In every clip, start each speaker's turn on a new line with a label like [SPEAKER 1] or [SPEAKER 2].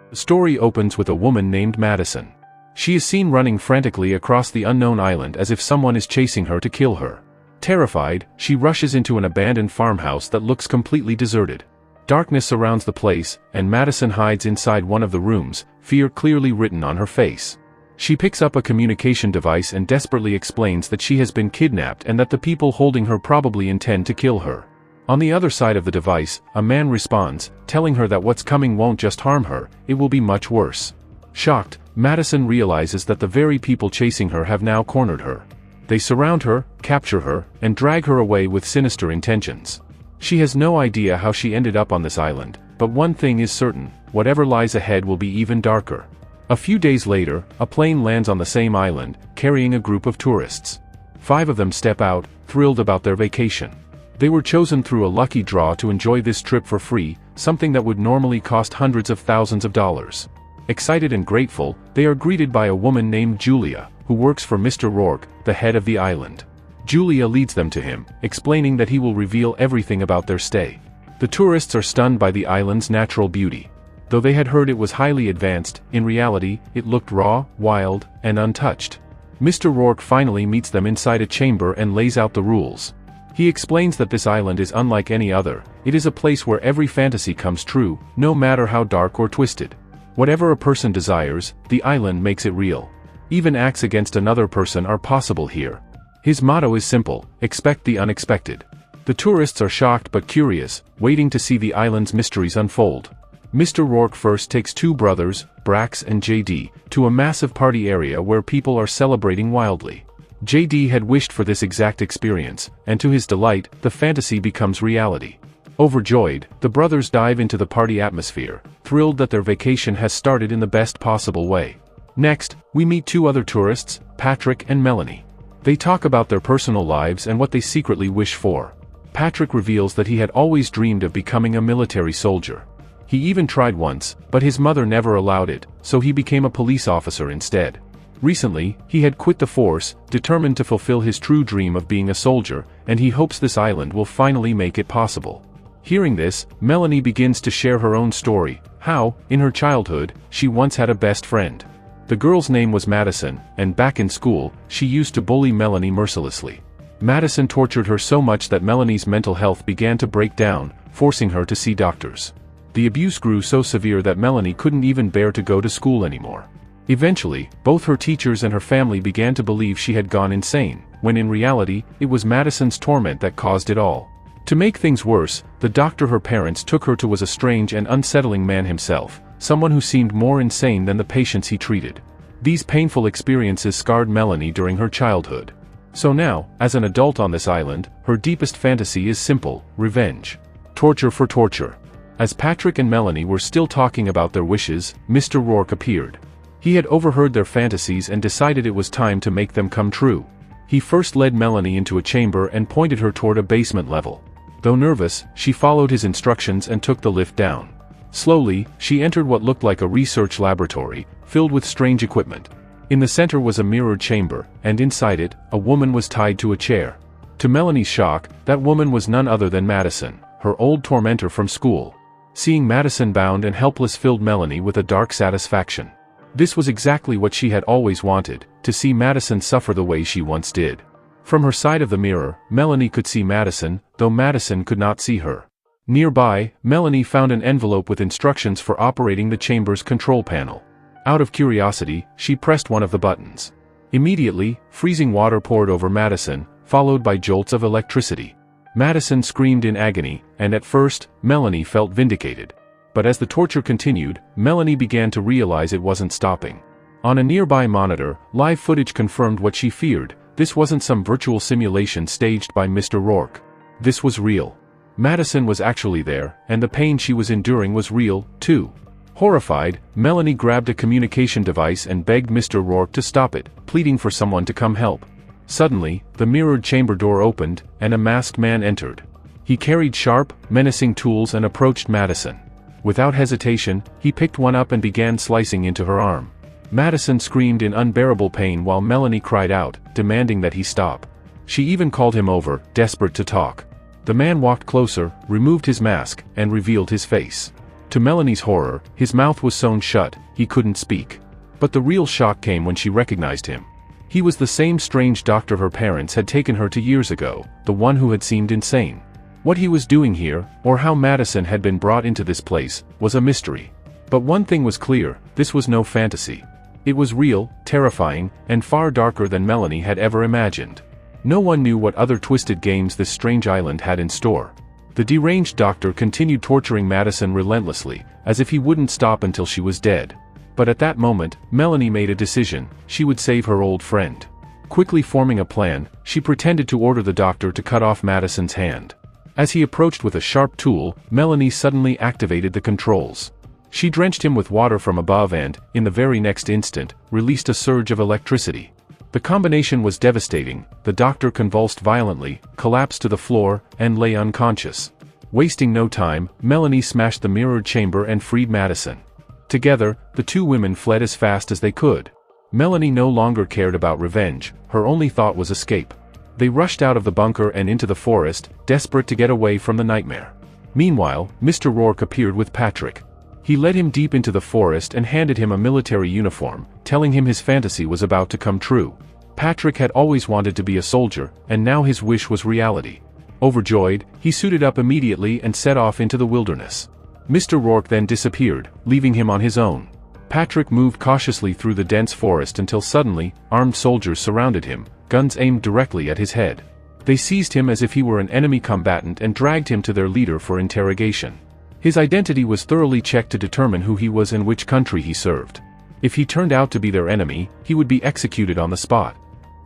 [SPEAKER 1] The story opens with a woman named Madison. She is seen running frantically across the unknown island as if someone is chasing her to kill her. Terrified, she rushes into an abandoned farmhouse that looks completely deserted. Darkness surrounds the place, and Madison hides inside one of the rooms, fear clearly written on her face. She picks up a communication device and desperately explains that she has been kidnapped and that the people holding her probably intend to kill her. On the other side of the device, a man responds, telling her that what's coming won't just harm her, it will be much worse. Shocked, Madison realizes that the very people chasing her have now cornered her. They surround her, capture her, and drag her away with sinister intentions. She has no idea how she ended up on this island, but one thing is certain, whatever lies ahead will be even darker. A few days later, a plane lands on the same island, carrying a group of tourists. 5 of them step out, thrilled about their vacation. They were chosen through a lucky draw to enjoy this trip for free, something that would normally cost hundreds of thousands of dollars. Excited and grateful, they are greeted by a woman named Julia, who works for Mr. Rourke, the head of the island. Julia leads them to him, explaining that he will reveal everything about their stay. The tourists are stunned by the island's natural beauty. Though they had heard it was highly advanced, in reality, it looked raw, wild, and untouched. Mr. Rourke finally meets them inside a chamber and lays out the rules. He explains that this island is unlike any other. It is a place where every fantasy comes true, no matter how dark or twisted. Whatever a person desires, the island makes it real. Even acts against another person are possible here. His motto is simple: expect the unexpected. The tourists are shocked but curious, waiting to see the island's mysteries unfold. Mr. Rourke first takes 2 brothers, Brax and JD, to a massive party area where people are celebrating wildly. JD had wished for this exact experience, and to his delight, the fantasy becomes reality. Overjoyed, the brothers dive into the party atmosphere, thrilled that their vacation has started in the best possible way. Next, we meet 2 other tourists, Patrick and Melanie. They talk about their personal lives and what they secretly wish for. Patrick reveals that he had always dreamed of becoming a military soldier. He even tried once, but his mother never allowed it, so he became a police officer instead. Recently, he had quit the force, determined to fulfill his true dream of being a soldier, and he hopes this island will finally make it possible. Hearing this, Melanie begins to share her own story, how, in her childhood, she once had a best friend. The girl's name was Madison, and back in school, she used to bully Melanie mercilessly. Madison tortured her so much that Melanie's mental health began to break down, forcing her to see doctors. The abuse grew so severe that Melanie couldn't even bear to go to school anymore. Eventually, both her teachers and her family began to believe she had gone insane, when in reality, it was Madison's torment that caused it all. To make things worse, the doctor her parents took her to was a strange and unsettling man himself, someone who seemed more insane than the patients he treated. These painful experiences scarred Melanie during her childhood. So now, as an adult on this island, her deepest fantasy is simple: revenge. Torture for torture. As Patrick and Melanie were still talking about their wishes, Mr. Rourke appeared. He had overheard their fantasies and decided it was time to make them come true. He first led Melanie into a chamber and pointed her toward a basement level. Though nervous, she followed his instructions and took the lift down. Slowly, she entered what looked like a research laboratory, filled with strange equipment. In the center was a mirrored chamber, and inside it, a woman was tied to a chair. To Melanie's shock, that woman was none other than Madison, her old tormentor from school. Seeing Madison bound and helpless filled Melanie with a dark satisfaction. This was exactly what she had always wanted, to see Madison suffer the way she once did. From her side of the mirror, Melanie could see Madison, though Madison could not see her. Nearby, Melanie found an envelope with instructions for operating the chamber's control panel. Out of curiosity, she pressed one of the buttons. Immediately, freezing water poured over Madison, followed by jolts of electricity. Madison screamed in agony, and at first, Melanie felt vindicated. But as the torture continued, Melanie began to realize it wasn't stopping. On a nearby monitor, live footage confirmed what she feared: this wasn't some virtual simulation staged by Mr. Rourke. This was real. Madison was actually there, and the pain she was enduring was real, too. Horrified, Melanie grabbed a communication device and begged Mr. Rourke to stop it, pleading for someone to come help. Suddenly, the mirrored chamber door opened, and a masked man entered. He carried sharp, menacing tools and approached Madison. Without hesitation, he picked one up and began slicing into her arm. Madison screamed in unbearable pain while Melanie cried out, demanding that he stop. She even called him over, desperate to talk. The man walked closer, removed his mask, and revealed his face. To Melanie's horror, his mouth was sewn shut, he couldn't speak. But the real shock came when she recognized him. He was the same strange doctor her parents had taken her to years ago, the one who had seemed insane. What he was doing here, or how Madison had been brought into this place, was a mystery. But one thing was clear, this was no fantasy. It was real, terrifying, and far darker than Melanie had ever imagined. No one knew what other twisted games this strange island had in store. The deranged doctor continued torturing Madison relentlessly, as if he wouldn't stop until she was dead. But at that moment, Melanie made a decision: she would save her old friend. Quickly forming a plan, she pretended to order the doctor to cut off Madison's hand. As he approached with a sharp tool, Melanie suddenly activated the controls. She drenched him with water from above and, in the very next instant, released a surge of electricity. The combination was devastating. The doctor convulsed violently, collapsed to the floor, and lay unconscious. Wasting no time, Melanie smashed the mirrored chamber and freed Madison. Together, the two women fled as fast as they could. Melanie no longer cared about revenge, her only thought was escape. They rushed out of the bunker and into the forest, desperate to get away from the nightmare. Meanwhile, Mr. Rourke appeared with Patrick. He led him deep into the forest and handed him a military uniform, telling him his fantasy was about to come true. Patrick had always wanted to be a soldier, and now his wish was reality. Overjoyed, he suited up immediately and set off into the wilderness. Mr. Rourke then disappeared, leaving him on his own. Patrick moved cautiously through the dense forest until suddenly, armed soldiers surrounded him, guns aimed directly at his head. They seized him as if he were an enemy combatant and dragged him to their leader for interrogation. His identity was thoroughly checked to determine who he was and which country he served. If he turned out to be their enemy, he would be executed on the spot.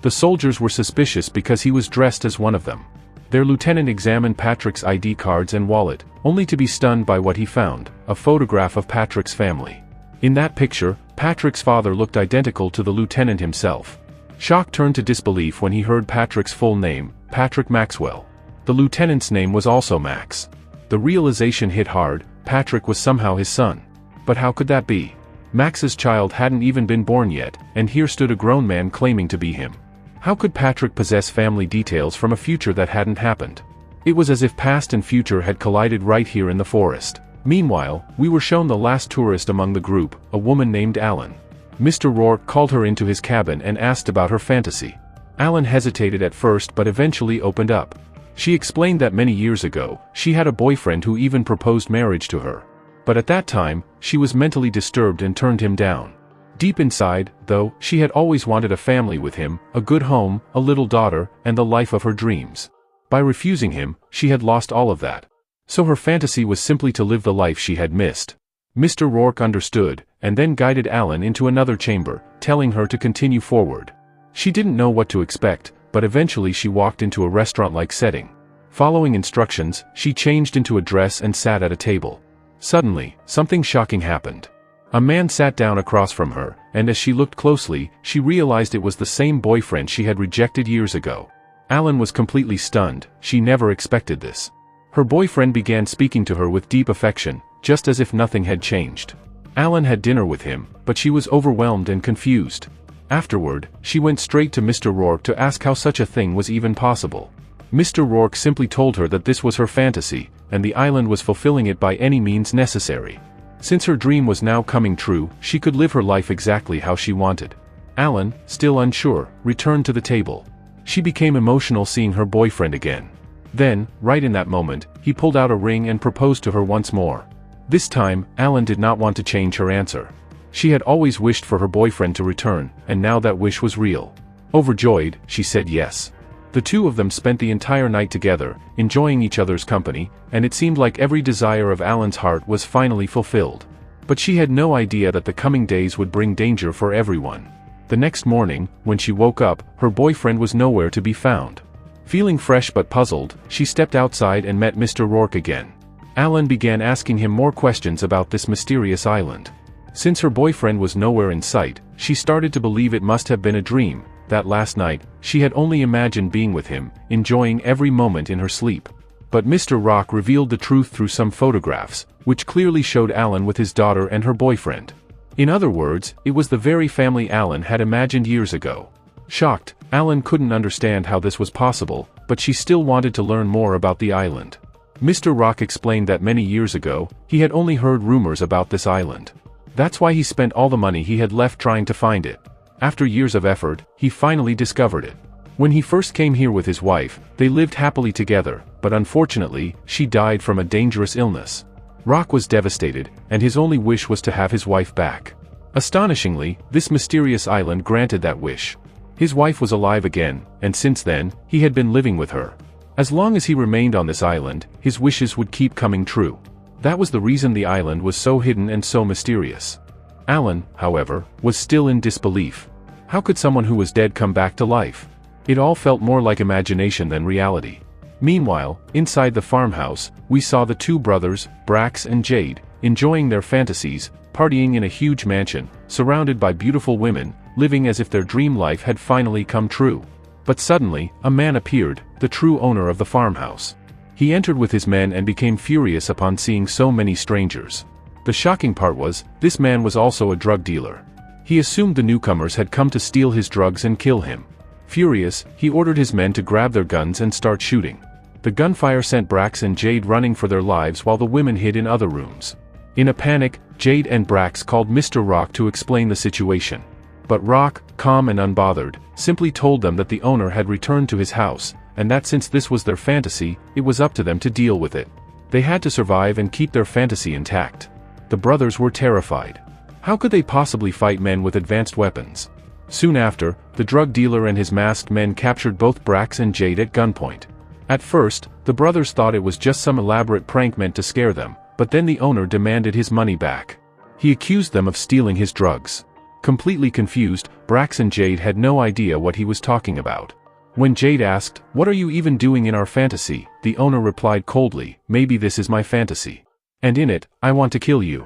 [SPEAKER 1] The soldiers were suspicious because he was dressed as one of them. Their lieutenant examined Patrick's ID cards and wallet, only to be stunned by what he found: a photograph of Patrick's family. In that picture, Patrick's father looked identical to the lieutenant himself. Shock turned to disbelief when he heard Patrick's full name, Patrick Maxwell. The lieutenant's name was also Max. The realization hit hard: Patrick was somehow his son. But how could that be? Max's child hadn't even been born yet, and here stood a grown man claiming to be him. How could Patrick possess family details from a future that hadn't happened? It was as if past and future had collided right here in the forest. Meanwhile, we were shown the last tourist among the group, a woman named Alan. Mr. Rourke called her into his cabin and asked about her fantasy. Alan hesitated at first but eventually opened up. She explained that many years ago, she had a boyfriend who even proposed marriage to her. But at that time, she was mentally disturbed and turned him down. Deep inside, though, she had always wanted a family with him, a good home, a little daughter, and the life of her dreams. By refusing him, she had lost all of that. So her fantasy was simply to live the life she had missed. Mr. Rourke understood, and then guided Alan into another chamber, telling her to continue forward. She didn't know what to expect, but eventually she walked into a restaurant-like setting. Following instructions, she changed into a dress and sat at a table. Suddenly, something shocking happened. A man sat down across from her, and as she looked closely, she realized it was the same boyfriend she had rejected years ago. Alan was completely stunned. She never expected this. Her boyfriend began speaking to her with deep affection, just as if nothing had changed. Alan had dinner with him, but she was overwhelmed and confused. Afterward, she went straight to Mr. Rourke to ask how such a thing was even possible. Mr. Rourke simply told her that this was her fantasy, and the island was fulfilling it by any means necessary. Since her dream was now coming true, she could live her life exactly how she wanted. Alan, still unsure, returned to the table. She became emotional seeing her boyfriend again. Then, right in that moment, he pulled out a ring and proposed to her once more. This time, Alan did not want to change her answer. She had always wished for her boyfriend to return, and now that wish was real. Overjoyed, she said yes. The two of them spent the entire night together, enjoying each other's company, and it seemed like every desire of Alan's heart was finally fulfilled. But she had no idea that the coming days would bring danger for everyone. The next morning, when she woke up, her boyfriend was nowhere to be found. Feeling fresh but puzzled, she stepped outside and met Mr. Rourke again. Alan began asking him more questions about this mysterious island. Since her boyfriend was nowhere in sight, she started to believe it must have been a dream, that last night, she had only imagined being with him, enjoying every moment in her sleep. But Mr. Rourke revealed the truth through some photographs, which clearly showed Alan with his daughter and her boyfriend. In other words, it was the very family Alan had imagined years ago. Shocked, Alan couldn't understand how this was possible, but she still wanted to learn more about the island. Mr. Rock explained that many years ago, he had only heard rumors about this island. That's why he spent all the money he had left trying to find it. After years of effort, he finally discovered it. When he first came here with his wife, they lived happily together, but unfortunately, she died from a dangerous illness. Rock was devastated, and his only wish was to have his wife back. Astonishingly, this mysterious island granted that wish. His wife was alive again, and since then, he had been living with her. As long as he remained on this island, his wishes would keep coming true. That was the reason the island was so hidden and so mysterious. Alan, however, was still in disbelief. How could someone who was dead come back to life? It all felt more like imagination than reality. Meanwhile, inside the farmhouse, we saw the two brothers, Brax and Jade, enjoying their fantasies, partying in a huge mansion, surrounded by beautiful women, living as if their dream life had finally come true. But suddenly, a man appeared, the true owner of the farmhouse. He entered with his men and became furious upon seeing so many strangers. The shocking part was, this man was also a drug dealer. He assumed the newcomers had come to steal his drugs and kill him. Furious, he ordered his men to grab their guns and start shooting. The gunfire sent Brax and Jade running for their lives while the women hid in other rooms. In a panic, Jade and Brax called Mr. Rock to explain the situation. But Rock, calm and unbothered, simply told them that the owner had returned to his house, and that since this was their fantasy, it was up to them to deal with it. They had to survive and keep their fantasy intact. The brothers were terrified. How could they possibly fight men with advanced weapons? Soon after, the drug dealer and his masked men captured both Brax and Jade at gunpoint. At first, the brothers thought it was just some elaborate prank meant to scare them, but then the owner demanded his money back. He accused them of stealing his drugs. Completely confused, Brax and Jade had no idea what he was talking about. When Jade asked, "What are you even doing in our fantasy?" the owner replied coldly, "Maybe this is my fantasy. And in it, I want to kill you."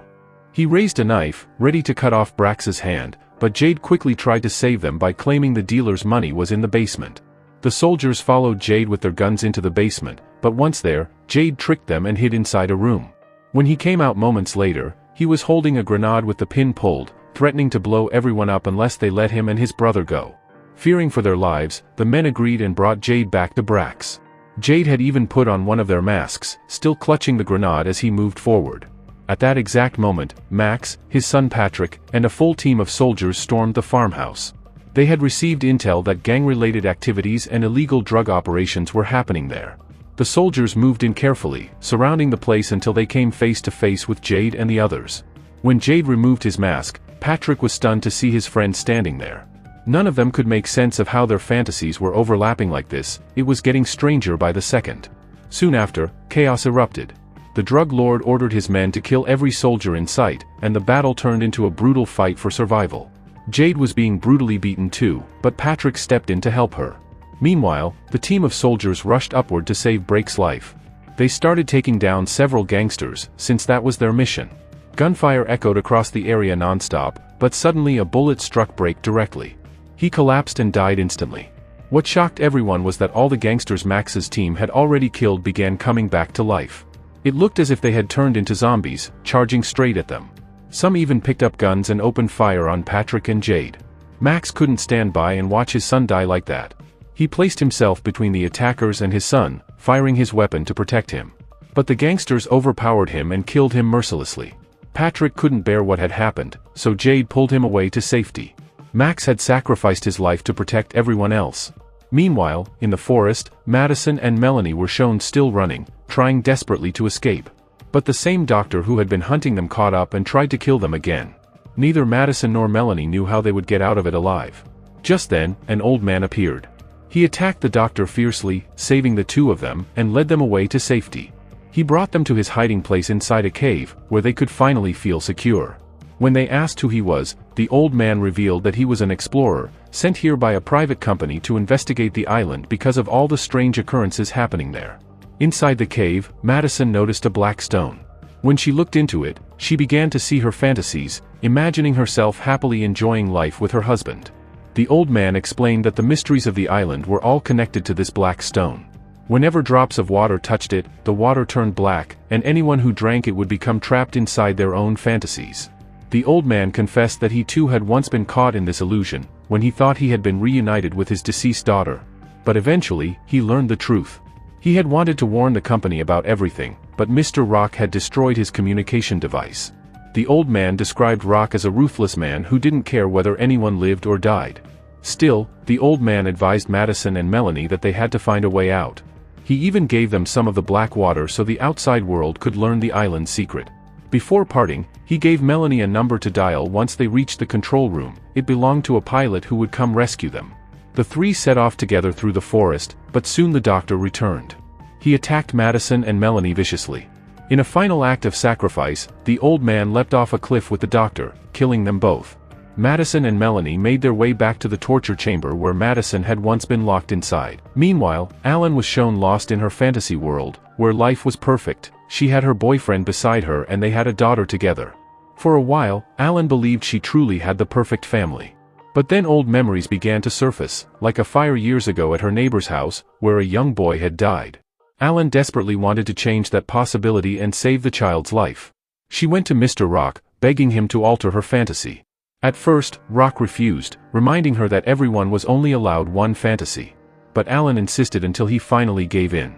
[SPEAKER 1] He raised a knife, ready to cut off Brax's hand, but Jade quickly tried to save them by claiming the dealer's money was in the basement. The soldiers followed Jade with their guns into the basement, but once there, Jade tricked them and hid inside a room. When he came out moments later, he was holding a grenade with the pin pulled, threatening to blow everyone up unless they let him and his brother go. Fearing for their lives, the men agreed and brought Jade back to Brax. Jade had even put on one of their masks, still clutching the grenade as he moved forward. At that exact moment, Max, his son Patrick, and a full team of soldiers stormed the farmhouse. They had received intel that gang-related activities and illegal drug operations were happening there. The soldiers moved in carefully, surrounding the place until they came face to face with Jade and the others. When Jade removed his mask, Patrick was stunned to see his friend standing there. None of them could make sense of how their fantasies were overlapping like this. It was getting stranger by the second. Soon after, chaos erupted. The drug lord ordered his men to kill every soldier in sight, and the battle turned into a brutal fight for survival. Jade was being brutally beaten too, but Patrick stepped in to help her. Meanwhile, the team of soldiers rushed upward to save Brake's life. They started taking down several gangsters, since that was their mission. Gunfire echoed across the area non-stop, but suddenly a bullet struck Brake directly. He collapsed and died instantly. What shocked everyone was that all the gangsters Max's team had already killed began coming back to life. It looked as if they had turned into zombies, charging straight at them. Some even picked up guns and opened fire on Patrick and Jade. Max couldn't stand by and watch his son die like that. He placed himself between the attackers and his son, firing his weapon to protect him. But the gangsters overpowered him and killed him mercilessly. Patrick couldn't bear what had happened, so Jade pulled him away to safety. Max had sacrificed his life to protect everyone else. Meanwhile, in the forest, Madison and Melanie were shown still running, trying desperately to escape. But the same doctor who had been hunting them caught up and tried to kill them again. Neither Madison nor Melanie knew how they would get out of it alive. Just then, an old man appeared. He attacked the doctor fiercely, saving the two of them, and led them away to safety. He brought them to his hiding place inside a cave, where they could finally feel secure. When they asked who he was, the old man revealed that he was an explorer, sent here by a private company to investigate the island because of all the strange occurrences happening there. Inside the cave, Madison noticed a black stone. When she looked into it, she began to see her fantasies, imagining herself happily enjoying life with her husband. The old man explained that the mysteries of the island were all connected to this black stone. Whenever drops of water touched it, the water turned black, and anyone who drank it would become trapped inside their own fantasies. The old man confessed that he too had once been caught in this illusion, when he thought he had been reunited with his deceased daughter. But eventually, he learned the truth. He had wanted to warn the company about everything, but Mr. Rock had destroyed his communication device. The old man described Rock as a ruthless man who didn't care whether anyone lived or died. Still, the old man advised Madison and Melanie that they had to find a way out. He even gave them some of the black water so the outside world could learn the island's secret. Before parting, he gave Melanie a number to dial once they reached the control room. It belonged to a pilot who would come rescue them. The three set off together through the forest, but soon the doctor returned. He attacked Madison and Melanie viciously. In a final act of sacrifice, the old man leapt off a cliff with the doctor, killing them both. Madison and Melanie made their way back to the torture chamber where Madison had once been locked inside. Meanwhile, Alan was shown lost in her fantasy world, where life was perfect. She had her boyfriend beside her and they had a daughter together. For a while, Alan believed she truly had the perfect family. But then old memories began to surface, like a fire years ago at her neighbor's house, where a young boy had died. Alan desperately wanted to change that possibility and save the child's life. She went to Mr. Rock, begging him to alter her fantasy. At first, Rock refused, reminding her that everyone was only allowed one fantasy. But Alan insisted until he finally gave in.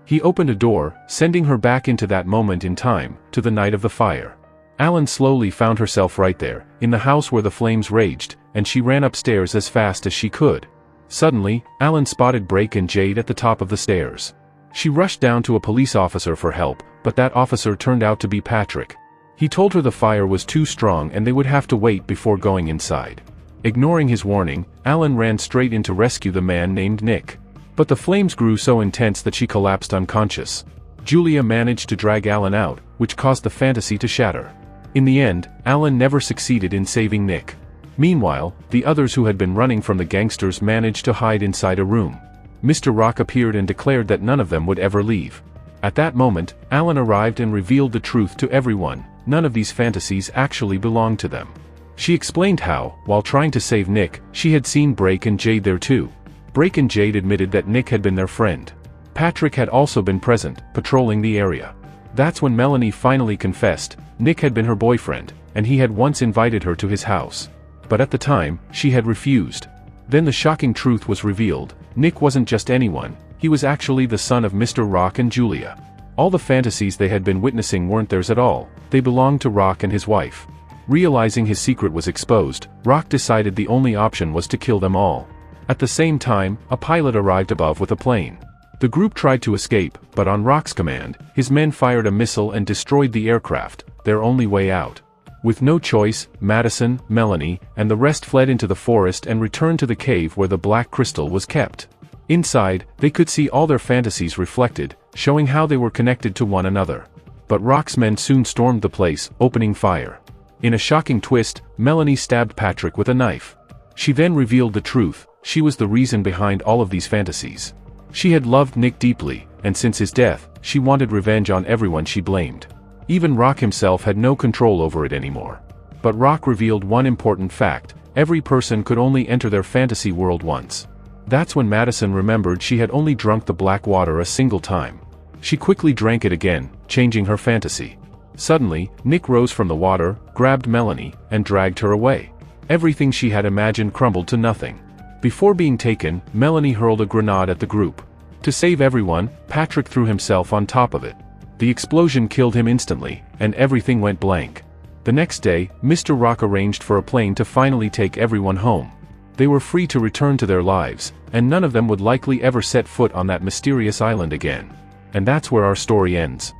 [SPEAKER 1] He opened a door, sending her back into that moment in time, to the night of the fire. Alan slowly found herself right there, in the house where the flames raged, and she ran upstairs as fast as she could. Suddenly, Alan spotted Brake and Jade at the top of the stairs. She rushed down to a police officer for help, but that officer turned out to be Patrick. He told her the fire was too strong and they would have to wait before going inside. Ignoring his warning, Alan ran straight in to rescue the man named Nick. But the flames grew so intense that she collapsed unconscious. Julia managed to drag Alan out, which caused the fantasy to shatter. In the end, Alan never succeeded in saving Nick. Meanwhile, the others who had been running from the gangsters managed to hide inside a room. Mr. Rock appeared and declared that none of them would ever leave. At that moment, Alan arrived and revealed the truth to everyone. None of these fantasies actually belonged to them. She explained how, while trying to save Nick, she had seen Brake and Jade there too. Brake and Jade admitted that Nick had been their friend. Patrick had also been present, patrolling the area. That's when Melanie finally confessed. Nick had been her boyfriend, and he had once invited her to his house. But at the time, she had refused. Then the shocking truth was revealed. Nick wasn't just anyone, he was actually the son of Mr. Rock and Julia. All the fantasies they had been witnessing weren't theirs at all, they belonged to Rock and his wife. Realizing his secret was exposed, Rock decided the only option was to kill them all. At the same time, a pilot arrived above with a plane. The group tried to escape, but on Rock's command, his men fired a missile and destroyed the aircraft, their only way out. With no choice, Madison, Melanie, and the rest fled into the forest and returned to the cave where the black crystal was kept. Inside, they could see all their fantasies reflected, showing how they were connected to one another. But Rock's men soon stormed the place, opening fire. In a shocking twist, Melanie stabbed Patrick with a knife. She then revealed the truth. She was the reason behind all of these fantasies. She had loved Nick deeply, and since his death, she wanted revenge on everyone she blamed. Even Rock himself had no control over it anymore. But Rock revealed one important fact: every person could only enter their fantasy world once. That's when Madison remembered she had only drunk the black water a single time. She quickly drank it again, changing her fantasy. Suddenly, Nick rose from the water, grabbed Melanie, and dragged her away. Everything she had imagined crumbled to nothing. Before being taken, Melanie hurled a grenade at the group. To save everyone, Patrick threw himself on top of it. The explosion killed him instantly, and everything went blank. The next day, Mr. Rock arranged for a plane to finally take everyone home. They were free to return to their lives, and none of them would likely ever set foot on that mysterious island again. And that's where our story ends.